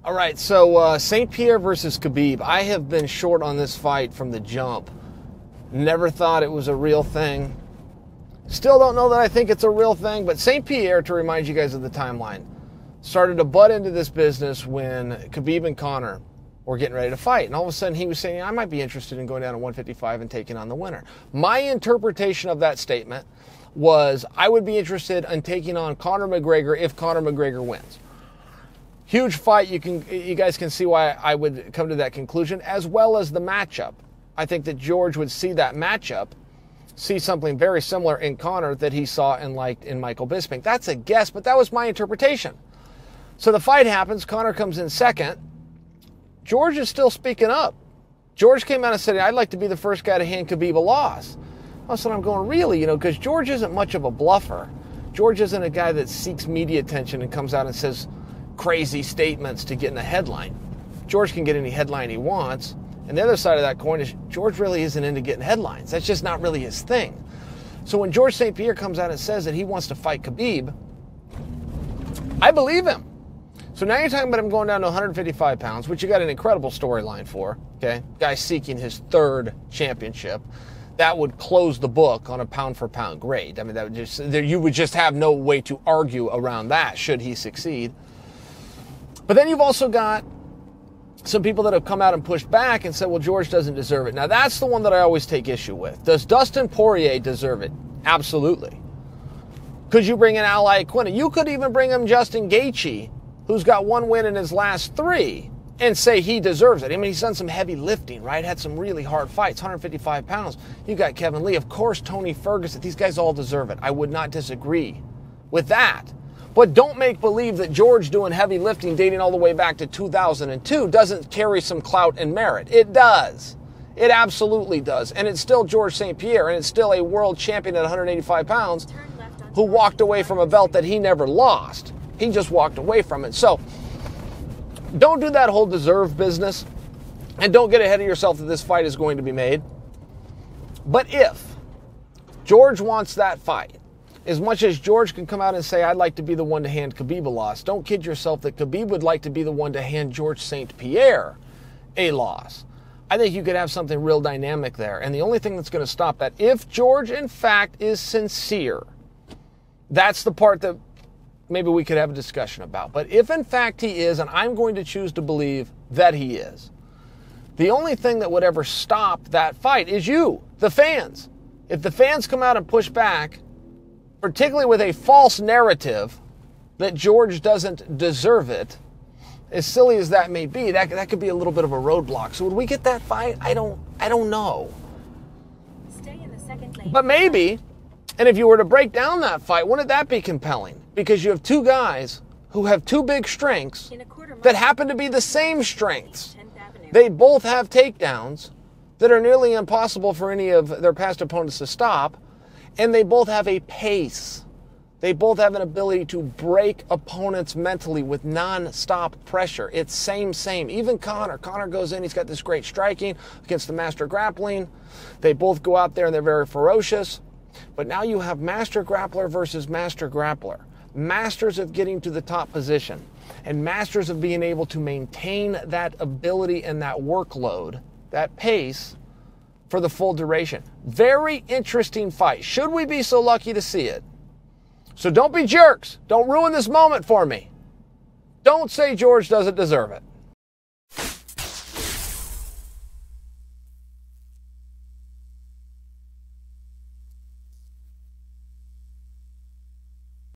All right, so St. Pierre versus Khabib. I have been short on this fight from the jump. Never thought it was a real thing. Still don't know that I think it's a real thing, but St. Pierre, to remind you guys of the timeline, started to butt into this business when Khabib and Conor were getting ready to fight. And all of a sudden he was saying, I might be interested in going down to 155 and taking on the winner. My interpretation of that statement was I would be interested in taking on Conor McGregor if Conor McGregor wins. Huge fight. You guys can see why I would come to that conclusion, as well as the matchup. I think that George would see that matchup, see something very similar in Conor that he saw and liked in Michael Bisping. That's a guess, but that was my interpretation. So the fight happens. Conor comes in second. George is still speaking up. George came out and said, I'd like to be the first guy to hand Khabib a loss. All of a sudden I'm going, really? Because George isn't much of a bluffer. George isn't a guy that seeks media attention and comes out and says crazy statements to get in a headline. George can get any headline he wants. And the other side of that coin is George really isn't into getting headlines. That's just not really his thing. So when George St. Pierre comes out and says that he wants to fight Khabib, I believe him. So now you're talking about him going down to 155 pounds, which you got an incredible storyline for, okay? Guy seeking his third championship. That would close the book on a pound-for-pound grade. I mean, that would just, you would just have no way to argue around that should he succeed. But then you've also got some people that have come out and pushed back and said, well, George doesn't deserve it. Now, that's the one that I always take issue with. Does Dustin Poirier deserve it? Absolutely. Could you bring in Ally Quinn? You could even bring him Justin Gaethje, who's got one win in his last three, and say he deserves it. I mean, he's done some heavy lifting, right? Had some really hard fights, 155 pounds. You got Kevin Lee, of course, Tony Ferguson. These guys all deserve it. I would not disagree with that. But don't make believe that George doing heavy lifting dating all the way back to 2002 doesn't carry some clout and merit. It does. It absolutely does. And it's still George St. Pierre, and it's still a world champion at 185 pounds who walked away from a belt that he never lost. He just walked away from it. So don't do that whole deserve business, and don't get ahead of yourself that this fight is going to be made. But if George wants that fight, as much as George can come out and say, I'd like to be the one to hand Khabib a loss, don't kid yourself that Khabib would like to be the one to hand George St. Pierre a loss. I think you could have something real dynamic there. And the only thing that's going to stop that, if George, in fact, is sincere, that's the part that maybe we could have a discussion about. But if, in fact, he is, and I'm going to choose to believe that he is, the only thing that would ever stop that fight is you, the fans. If the fans come out and push back, particularly with a false narrative that George doesn't deserve it, as silly as that may be, that could be a little bit of a roadblock. So would we get that fight? I don't know. Stay in the second lane. But maybe, and if you were to break down that fight, wouldn't that be compelling? Because you have two guys who have two big strengths that happen to be the same strengths. They both have takedowns that are nearly impossible for any of their past opponents to stop. And they both have a pace. They both have an ability to break opponents mentally with non-stop pressure. It's same. Even Conor. Conor goes in, he's got this great striking against the master grappling. They both go out there and they're very ferocious. But now you have master grappler versus master grappler. Masters of getting to the top position. And masters of being able to maintain that ability and that workload, that pace, for the full duration. Very interesting fight. Should we be so lucky to see it? So don't be jerks. Don't ruin this moment for me. Don't say George doesn't deserve it.